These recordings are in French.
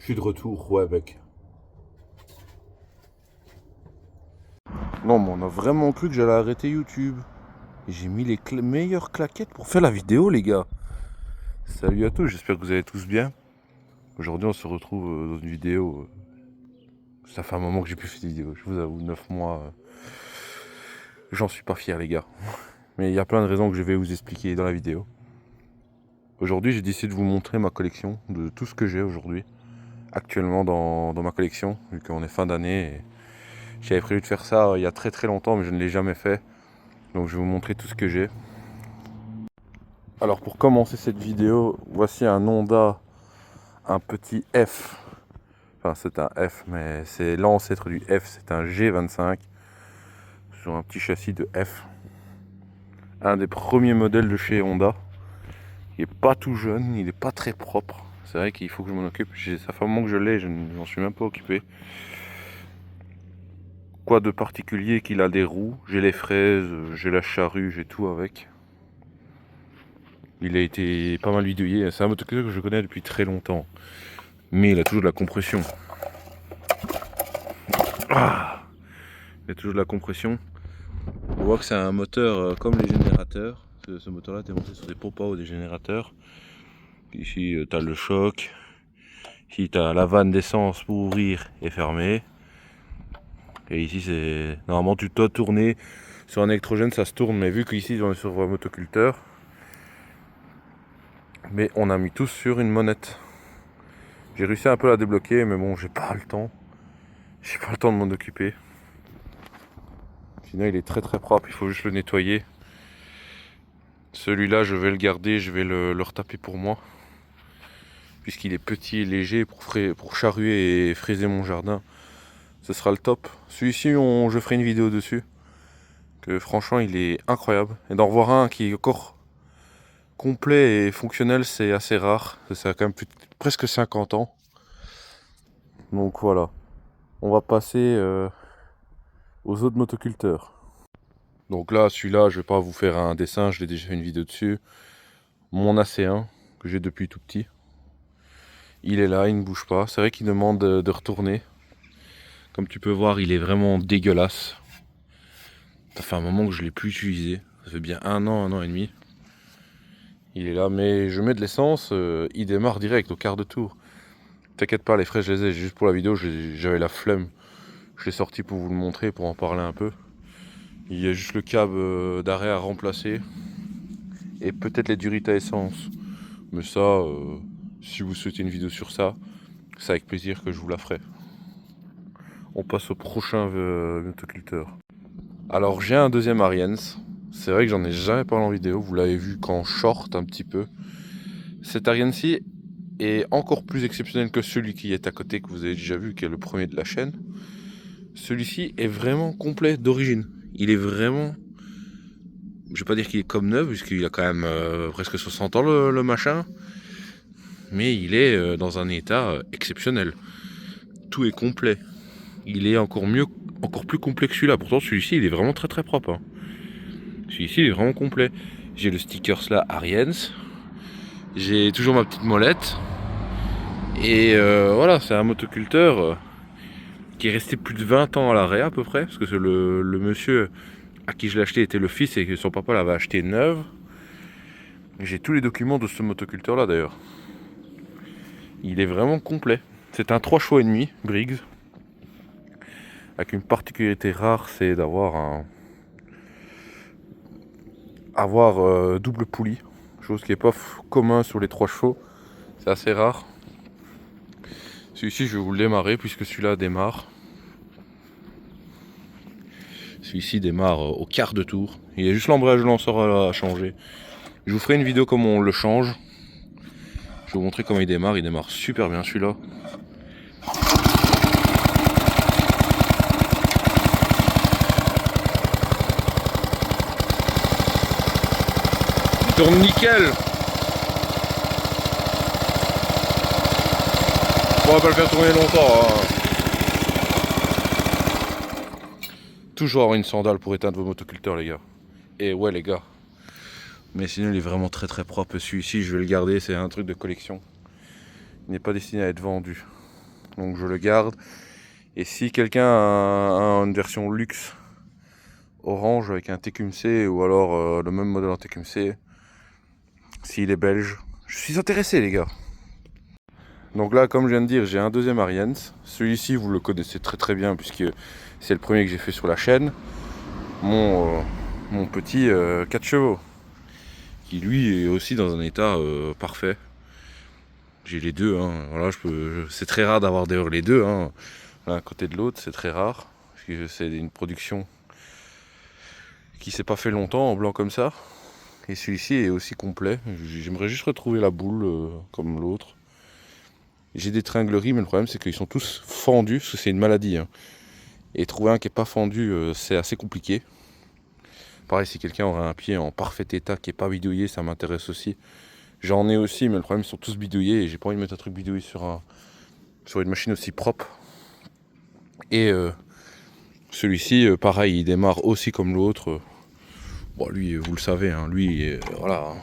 Je suis de retour, ouais mec. Non mais on a vraiment cru que j'allais arrêter YouTube. Et j'ai mis les meilleures claquettes pour faire la vidéo les gars. Salut à tous, j'espère que vous allez tous bien. Aujourd'hui on se retrouve dans une vidéo. Ça fait un moment que j'ai plus fait de vidéo, je vous avoue, 9 mois. J'en suis pas fier les gars. Mais il y a plein de raisons que je vais vous expliquer dans la vidéo. Aujourd'hui j'ai décidé de vous montrer ma collection de tout ce que j'ai aujourd'hui. Actuellement dans ma collection, vu qu'on est fin d'année. J'avais prévu de faire ça il y a très très longtemps mais je ne l'ai jamais fait. Donc je vais vous montrer tout ce que j'ai. Alors pour commencer cette vidéo, voici un Honda, un petit F. Enfin c'est un F mais c'est l'ancêtre du F, c'est un G25 sur un petit châssis de F. Un des premiers modèles de chez Honda. Il est pas tout jeune, il est pas très propre. C'est vrai qu'il faut que je m'en occupe. Ça fait un moment que je l'ai, je n'en suis même pas occupé. Quoi de particulier qu'il a des roues, j'ai les fraises, j'ai la charrue, j'ai tout avec. Il a été pas mal bidouillé, c'est un motoculteur que je connais depuis très longtemps. Mais il a toujours de la compression. Ah, il a toujours de la compression. On voit que c'est un moteur comme les générateurs. Ce moteur là est monté sur des pompes à eau des générateurs. Ici tu as le choc. Ici tu as la vanne d'essence pour ouvrir et fermer. Et ici c'est... Normalement tu dois tourner. Sur un électrogène ça se tourne, mais vu qu'ici on est sur un motoculteur. Mais on a mis tous sur une monette. J'ai réussi un peu à la débloquer, mais bon j'ai pas le temps. J'ai pas le temps de m'en occuper. Sinon il est très très propre, il faut juste le nettoyer. Celui-là je vais le garder, je vais le retaper pour moi. Puisqu'il est petit et léger pour charruer et fraiser mon jardin. Ce sera le top. Celui-ci je ferai une vidéo dessus. Que franchement il est incroyable. Et d'en revoir un qui est encore complet et fonctionnel, c'est assez rare. Ça a quand même presque 50 ans. Donc voilà. On va passer aux autres motoculteurs. Donc là, celui-là, je vais pas vous faire un dessin, je l'ai déjà fait une vidéo dessus. Mon AC1, que j'ai depuis tout petit. Il est là, il ne bouge pas. C'est vrai qu'il demande de retourner. Comme tu peux voir, il est vraiment dégueulasse. Ça fait un moment que je ne l'ai plus utilisé. Ça fait bien un an et demi. Il est là, mais je mets de l'essence, il démarre direct au quart de tour. T'inquiète pas, les frais je les ai, juste pour la vidéo, j'avais la flemme. Je l'ai sorti pour vous le montrer, pour en parler un peu. Il y a juste le câble d'arrêt à remplacer. Et peut-être les durites à essence. Mais ça, si vous souhaitez une vidéo sur ça, c'est avec plaisir que je vous la ferai. On passe au prochain motoculteur. Alors j'ai un deuxième Ariens. C'est vrai que j'en ai jamais parlé en vidéo. Vous l'avez vu qu'en short un petit peu. Cet Ariens-ci est encore plus exceptionnel que celui qui est à côté, que vous avez déjà vu, qui est le premier de la chaîne. Celui-ci est vraiment complet d'origine. Il est vraiment... Je vais pas dire qu'il est comme neuf, puisqu'il a quand même presque 60 ans le machin. Mais il est dans un état exceptionnel. Tout est complet. Il est encore plus complet que celui-là. Pourtant celui-ci il est vraiment très très propre. Hein. Celui-ci il est vraiment complet. J'ai le stickers là Ariens. J'ai toujours ma petite molette. Et voilà, c'est un motoculteur qui est resté plus de 20 ans à l'arrêt à peu près. Parce que le monsieur à qui je l'ai acheté était le fils et que son papa l'avait acheté neuve. J'ai tous les documents de ce motoculteur là d'ailleurs. Il est vraiment complet. C'est un 3 chevaux et demi Briggs. Avec une particularité rare, c'est d'avoir double poulie. Chose qui n'est pas commun sur les 3 chevaux. C'est assez rare. Celui-ci, je vais vous le démarrer puisque celui-là démarre. Celui-ci démarre au quart de tour. Il y a juste l'embrayage lanceur à changer. Je vous ferai une vidéo comment on le change. Je vais vous montrer comment il démarre. Il démarre super bien celui-là. Il tourne nickel. On va pas le faire tourner longtemps. Hein. Toujours avoir une sandale pour éteindre vos motoculteurs les gars. Et ouais les gars. Mais sinon il est vraiment très propre. Celui-ci je vais le garder, c'est un truc de collection. Il n'est pas destiné à être vendu. donc je le garde. Et si quelqu'un a une version luxe orange avec un TQMC ou alors le même modèle en TQMC, s'il est belge, je suis intéressé les gars. Donc là, comme je viens de dire, j'ai un deuxième Ariens. Celui-ci, vous le connaissez très très bien puisque c'est le premier que j'ai fait sur la chaîne. Mon petit 4 chevaux, qui lui est aussi dans un état parfait. J'ai les deux, hein. Voilà, c'est très rare d'avoir d'ailleurs les deux, hein. L'un à côté de l'autre, c'est très rare. Parce que c'est une production qui s'est pas fait longtemps en blanc comme ça. Et celui-ci est aussi complet. J'aimerais juste retrouver la boule comme l'autre. J'ai des tringleries, mais le problème c'est qu'ils sont tous fendus, parce que c'est une maladie, hein. Et trouver un qui n'est pas fendu, c'est assez compliqué. Pareil, si quelqu'un aurait un pied en parfait état qui n'est pas bidouillé, ça m'intéresse aussi. J'en ai aussi, mais le problème, ils sont tous bidouillés et j'ai pas envie de mettre un truc bidouillé sur une machine aussi propre. Et celui-ci, pareil, il démarre aussi comme l'autre. Bon, lui, vous le savez, hein, lui, voilà.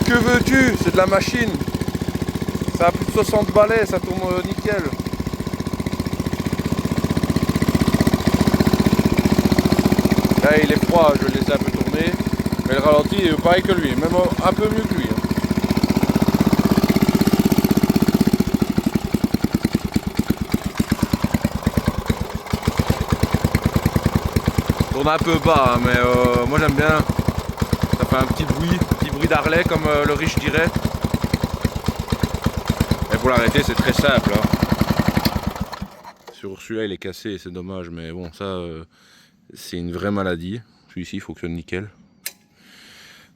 Que veux-tu? C'est de la machine. Ça a plus de 60 balais, ça tourne nickel. Là, il est froid, je le laisse un peu tourner. Mais le ralenti est pareil que lui, même un peu mieux que lui. Tourne un peu bas, hein, mais moi j'aime bien. Ça fait un petit bruit d'Harley comme le riche dirait. Et pour l'arrêter, c'est très simple, hein. Sur celui-là, il est cassé, c'est dommage, mais bon, ça, c'est une vraie maladie. Celui-ci, il fonctionne nickel.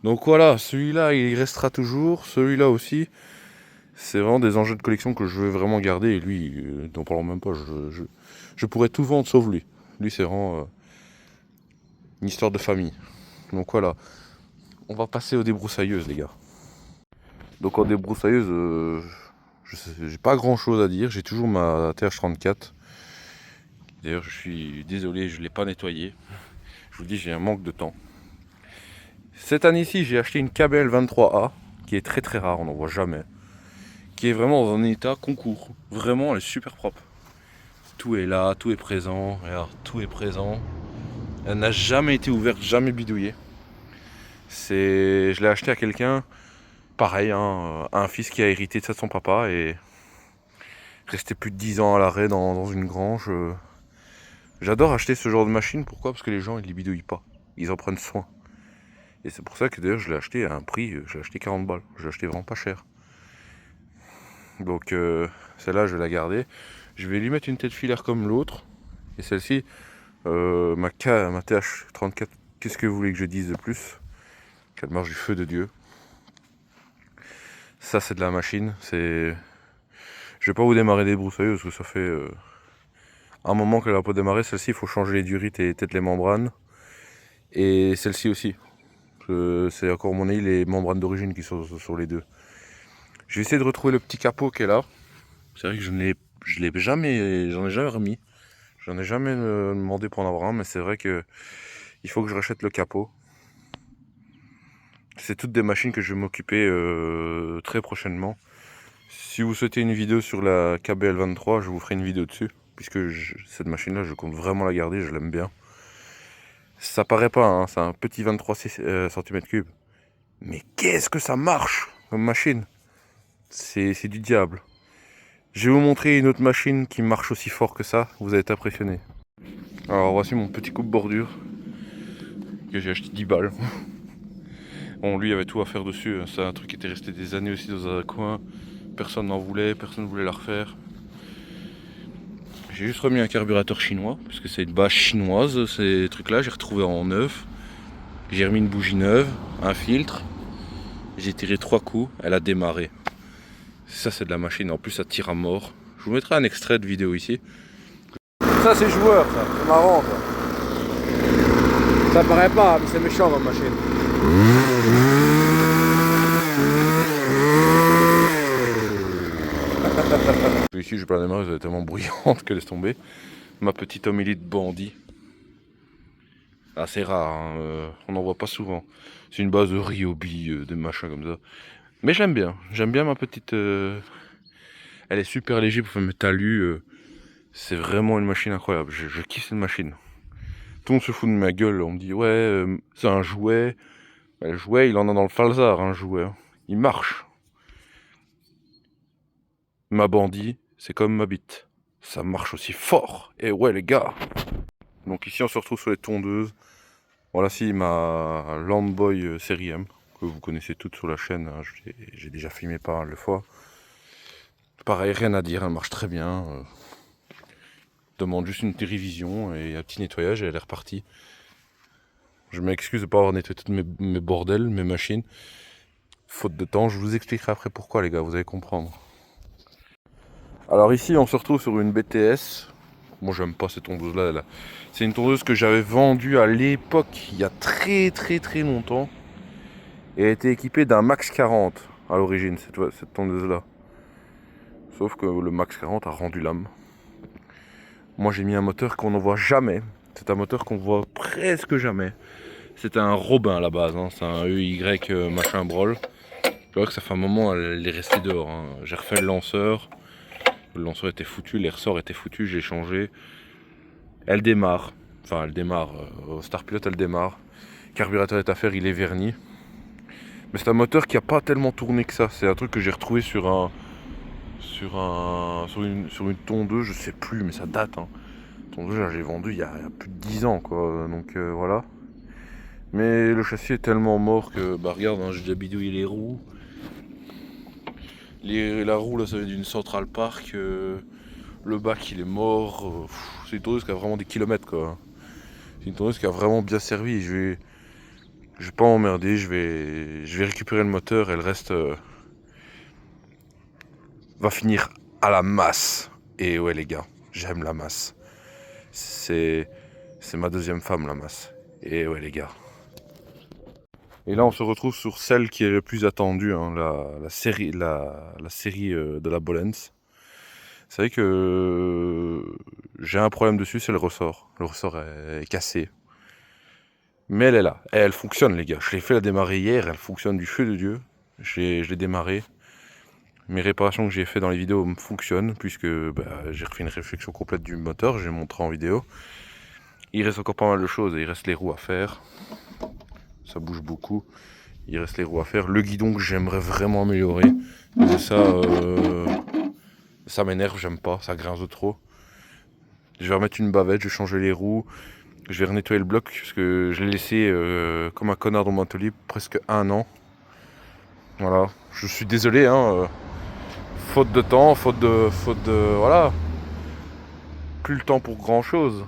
Donc voilà, celui-là, il restera toujours. Celui-là aussi, c'est vraiment des engins de collection que je veux vraiment garder. Et lui, n'en parlons même pas, je pourrais tout vendre sauf lui. Lui, c'est vraiment une histoire de famille. Donc voilà, on va passer aux débroussailleuses, les gars. Donc en débroussailleuse, j'ai pas grand-chose à dire. J'ai toujours ma TH34. D'ailleurs, je suis désolé, je ne l'ai pas nettoyée. Je vous dis, j'ai un manque de temps. Cette année-ci, j'ai acheté une KBL 23A, qui est très très rare, on n'en voit jamais. Qui est vraiment dans un état concours. Vraiment, elle est super propre. Tout est là, tout est présent. Regarde, tout est présent. Elle n'a jamais été ouverte, jamais bidouillée. Je l'ai acheté à quelqu'un, pareil, hein, un fils qui a hérité de ça de son papa et resté plus de 10 ans à l'arrêt dans une grange. J'adore acheter ce genre de machine, pourquoi? Parce que les gens ils les bidouillent pas, ils en prennent soin. Et c'est pour ça que d'ailleurs je l'ai acheté à un prix, j'ai acheté 40 balles, j'ai acheté vraiment pas cher. Donc celle-là je vais la garder. Je vais lui mettre une tête filaire comme l'autre. Et celle-ci, ma TH34, qu'est-ce que vous voulez que je dise de plus? Qu'elle marche du feu de Dieu. Ça c'est de la machine, je vais pas vous démarrer des broussailleuses parce que ça fait un moment qu'elle n'a pas démarré. Celle-ci il faut changer les durites et peut-être les membranes. Et celle-ci aussi. C'est encore mon avis les membranes d'origine qui sont sur les deux. Je vais essayer de retrouver le petit capot qui est là. C'est vrai que j'en ai jamais remis. J'en ai jamais demandé pour en avoir un, mais c'est vrai que il faut que je rachète le capot. C'est toutes des machines que je vais m'occuper très prochainement. Si vous souhaitez une vidéo sur la KBL 23, je vous ferai une vidéo dessus. Puisque cette machine-là, je compte vraiment la garder, je l'aime bien. Ça paraît pas, hein, c'est un petit 23 cm3. Mais qu'est-ce que ça marche comme machine! C'est du diable. Je vais vous montrer une autre machine qui marche aussi fort que ça, vous allez être impressionné. Alors voici mon petit coupe bordure que j'ai acheté 10 balles. Bon, lui il avait tout à faire dessus, c'est un truc qui était resté des années aussi dans un coin. Personne n'en voulait, personne ne voulait la refaire. J'ai juste remis un carburateur chinois, parce que c'est une bâche chinoise, ces trucs-là, j'ai retrouvé en neuf. J'ai remis une bougie neuve, un filtre. J'ai tiré 3 coups, elle a démarré. Ça c'est de la machine, en plus ça tire à mort. Je vous mettrai un extrait de vidéo ici. Ça c'est joueur, ça, c'est marrant ça. Ça paraît pas, mais c'est méchant comme machine. Ici je vais pas la démarrer, elle est tellement bruyante que laisse tomber. Ma petite homilite bandit. Assez rare, hein, on n'en voit pas souvent. C'est une base de Ryobi, des machins comme ça. Mais j'aime bien ma petite... Elle est super léger pour faire mes talus. C'est vraiment une machine incroyable, je kiffe cette machine. Tout le monde se fout de ma gueule, on me dit ouais, c'est un jouet. Ben, le jouet, il en a dans le falzar, un jouet. Hein. Il marche. Ma bandit, c'est comme ma bite. Ça marche aussi fort. Et ouais les gars. Donc ici on se retrouve sur les tondeuses. Voilà, si ma Landboy série M, que vous connaissez toutes sur la chaîne, hein, j'ai déjà filmé pas mal de fois. Pareil, rien à dire, elle marche très bien. Demande juste une petite révision et un petit nettoyage et elle est repartie. Je m'excuse de ne pas avoir nettoyé tous mes bordels, mes machines. Faute de temps, je vous expliquerai après pourquoi les gars, vous allez comprendre. Alors ici on se retrouve sur une BTS. Moi j'aime pas cette tondeuse là. C'est une tondeuse que j'avais vendue à l'époque, il y a très longtemps. Et elle était équipée d'un Max 40 à l'origine, cette tondeuse là. Sauf que le Max 40 a rendu l'âme. Moi j'ai mis un moteur qu'on ne voit jamais. C'est un moteur qu'on voit presque jamais. C'était un Robin à la base, hein. C'est un EY machin brol. Je vois que ça fait un moment elle est restée dehors. Hein. J'ai refait le lanceur était foutu, les ressorts étaient foutus, j'ai changé. Elle démarre, enfin elle démarre, au Star Pilot elle démarre. Le carburateur est à faire, il est verni. Mais c'est un moteur qui a pas tellement tourné que ça. C'est un truc que j'ai retrouvé sur une tondeuse, je sais plus, mais ça date. Hein. Tondeuse, là, j'ai vendu il y a plus de 10 ans, quoi. Donc voilà. Mais le châssis est tellement mort que, bah regarde, hein, j'ai déjà bidouillé les roues. La roue, là, ça vient d'une Central Park. Le bac, il est mort. C'est une tondeuse qui a vraiment des kilomètres, quoi. C'est une tondeuse qui a vraiment bien servi. Je vais pas emmerder, je vais récupérer le moteur et le reste va finir à la masse. Et ouais, les gars, j'aime la masse. C'est ma deuxième femme, la masse. Et ouais, les gars. Et là, on se retrouve sur celle qui est le plus attendue, hein, la série de la Bolens. C'est vrai que j'ai un problème dessus, c'est le ressort. Le ressort est cassé. Mais elle est là. Et elle fonctionne, les gars. Je l'ai fait la démarrer hier, elle fonctionne du feu de Dieu. Je l'ai démarré. Mes réparations que j'ai fait dans les vidéos fonctionnent, puisque bah, j'ai refait une réflexion complète du moteur, j'ai montré en vidéo. Il reste encore pas mal de choses, il reste les roues à faire. Ça bouge beaucoup. Il reste les roues à faire. Le guidon que j'aimerais vraiment améliorer. Mais ça m'énerve, j'aime pas, ça grince de trop. Je vais remettre une bavette, je vais changer les roues. Je vais renettoyer le bloc, parce que je l'ai laissé comme un connard dans mon atelier presque 1 an. Voilà, je suis désolé, hein. Faute de temps, voilà. Plus le temps pour grand chose.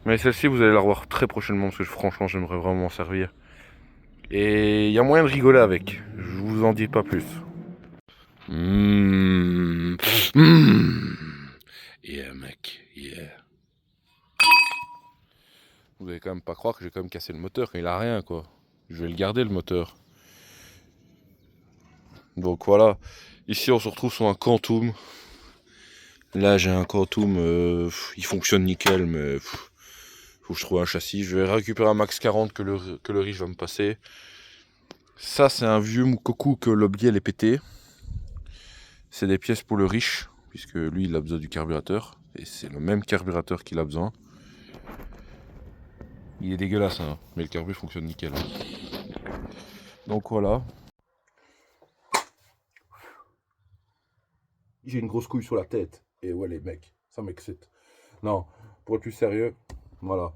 Mais celle-ci, vous allez la revoir très prochainement, parce que franchement, j'aimerais vraiment m'en servir. Et il y a moyen de rigoler avec. Je vous en dis pas plus. Mmh. Mmh. Yeah, mec, yeah. Vous allez quand même pas croire que j'ai quand même cassé le moteur quand il a rien, quoi. Je vais le garder, le moteur. Donc voilà. Ici, on se retrouve sur un Quantum. Là, j'ai un Quantum. Il fonctionne nickel, mais faut que je trouve un châssis. Je vais récupérer un Max 40 que le riche va me passer. Ça, c'est un vieux Mukoku que l'objet est pété. C'est des pièces pour le riche, puisque lui, il a besoin du carburateur. Et c'est le même carburateur qu'il a besoin. Il est dégueulasse, hein, mais le carburant fonctionne nickel. Donc voilà. J'ai une grosse couille sur la tête. Et ouais, les mecs, ça m'excite. Non, pour être plus sérieux, voilà.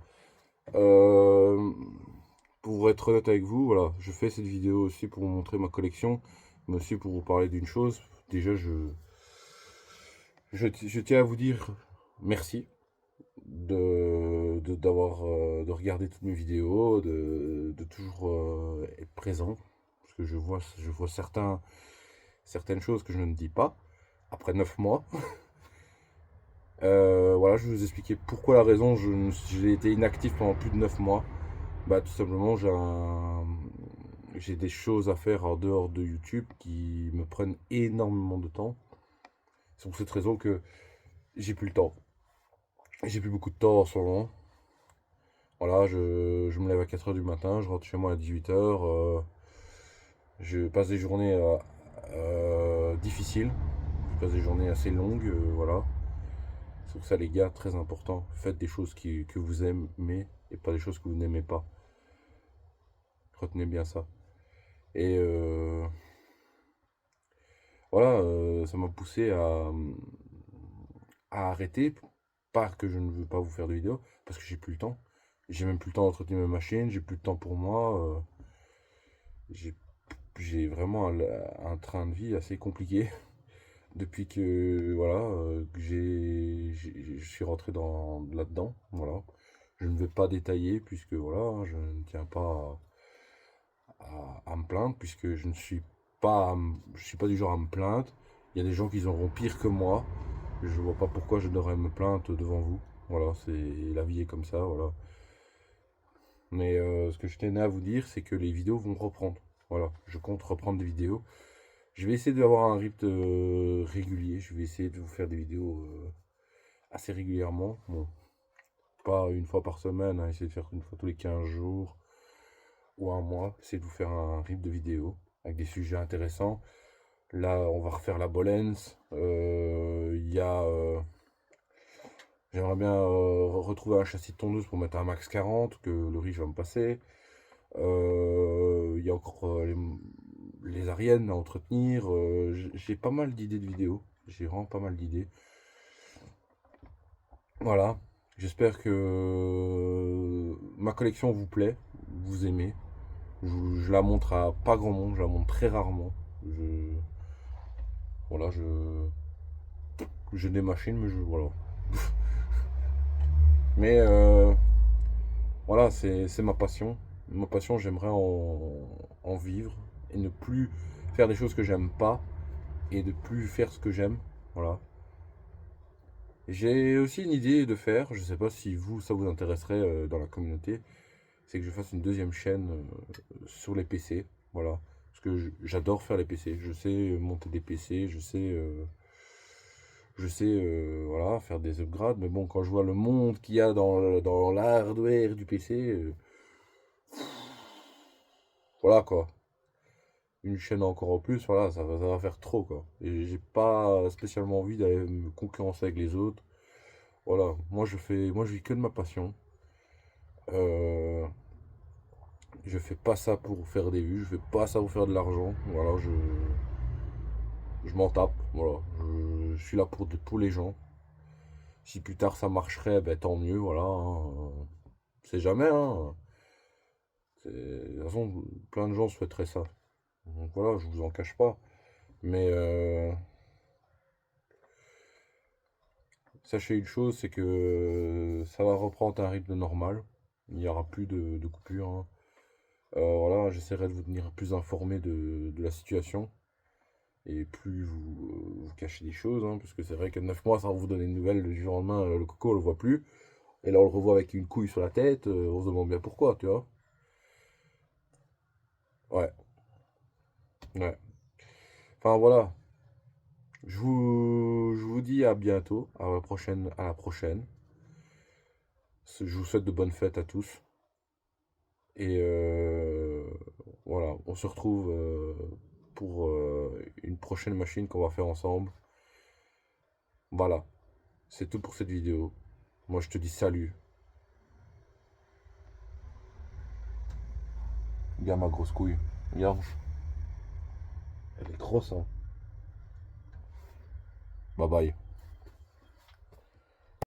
Pour être honnête avec vous, voilà, je fais cette vidéo aussi pour vous montrer ma collection, mais aussi pour vous parler d'une chose. Déjà, je tiens à vous dire merci de regarder toutes mes vidéos, de toujours être présent, parce que je vois certaines choses que je ne dis pas après 9 mois. Voilà, je vais vous expliquer pourquoi la raison j'ai été inactif pendant plus de 9 mois. Bah tout simplement j'ai des choses à faire en dehors de YouTube qui me prennent énormément de temps. C'est pour cette raison que j'ai plus le temps. J'ai plus beaucoup de temps en ce moment. Voilà, je me lève à 4 h du matin, je rentre chez moi à 18 h. Je passe des journées difficiles, je passe des journées assez longues, voilà. C'est pour ça les gars, très important, faites des choses que vous aimez et pas des choses que vous n'aimez pas. Retenez bien ça. Et voilà, ça m'a poussé à arrêter. Pas que je ne veux pas vous faire de vidéos, parce que j'ai plus le temps. J'ai même plus le temps d'entretenir mes machines, j'ai plus le temps pour moi. J'ai j'ai vraiment un train de vie assez compliqué depuis que voilà que je suis rentré là-dedans. Voilà. Je ne vais pas détailler puisque voilà, je ne tiens pas à me plaindre puisque je suis pas du genre à me plaindre. Il y a des gens qui auront pire que moi. Je vois pas pourquoi je devrais me plaindre devant vous. Voilà, la vie est comme ça, voilà. Mais ce que je tenais à vous dire, c'est que les vidéos vont reprendre. Voilà, je compte reprendre des vidéos. Je vais essayer d'avoir un rythme régulier. Je vais essayer de vous faire des vidéos assez régulièrement. Bon, pas une fois par semaine, hein, essayer de faire une fois tous les 15 jours ou un mois. Essayer de vous faire un rythme de vidéos avec des sujets intéressants. Là, on va refaire la Bolens. J'aimerais bien retrouver un châssis de tondeuse pour mettre un max 40 que le riche va me passer. Il y a encore les Ariennes à entretenir. J'ai pas mal d'idées de vidéos. J'ai vraiment pas mal d'idées. Voilà. J'espère que ma collection vous plaît, vous aimez. Je la montre à pas grand monde, je la montre très rarement. Voilà, j'ai des machines, mais voilà. Mais voilà, c'est ma passion. Ma passion, j'aimerais en vivre et ne plus faire des choses que j'aime pas et de plus faire ce que j'aime. Voilà. J'ai aussi une idée de faire, je sais pas si vous, ça vous intéresserait dans la communauté, c'est que je fasse une deuxième chaîne sur les PC. Voilà. Parce que j'adore faire les PC. Je sais monter des PC, voilà, faire des upgrades. Mais bon, quand je vois le monde qu'il y a dans l'hardware du PC, voilà quoi. Une chaîne encore en plus, voilà, ça va faire trop quoi. Et j'ai pas spécialement envie d'aller me concurrencer avec les autres. Voilà, moi je vis que de ma passion. Euh, je fais pas ça pour faire des vues, je fais pas ça pour faire de l'argent. Voilà, je m'en tape. Voilà, je suis là pour les gens. Si plus tard ça marcherait, ben tant mieux. Voilà, hein. C'est jamais. Hein. De toute façon, plein de gens souhaiteraient ça. Donc voilà, je vous en cache pas. Mais sachez une chose, c'est que ça va reprendre un rythme normal. Il n'y aura plus de coupure. Hein. Voilà, j'essaierai de vous tenir plus informé de la situation. Et plus vous cachez des choses. Hein, parce que c'est vrai que 9 mois sans vous donner une nouvelle, du jour au lendemain, le coco, on le voit plus. Et là, on le revoit avec une couille sur la tête. On se demande bien pourquoi, tu vois. Ouais, ouais. Enfin, voilà. Je vous dis à bientôt, à la prochaine, à la prochaine. Je vous souhaite de bonnes fêtes à tous. Et voilà, on se retrouve pour une prochaine machine qu'on va faire ensemble. Voilà, c'est tout pour cette vidéo. Moi, je te dis salut. Regarde ma grosse couille. Regarde, elle est grosse, hein. Bye bye.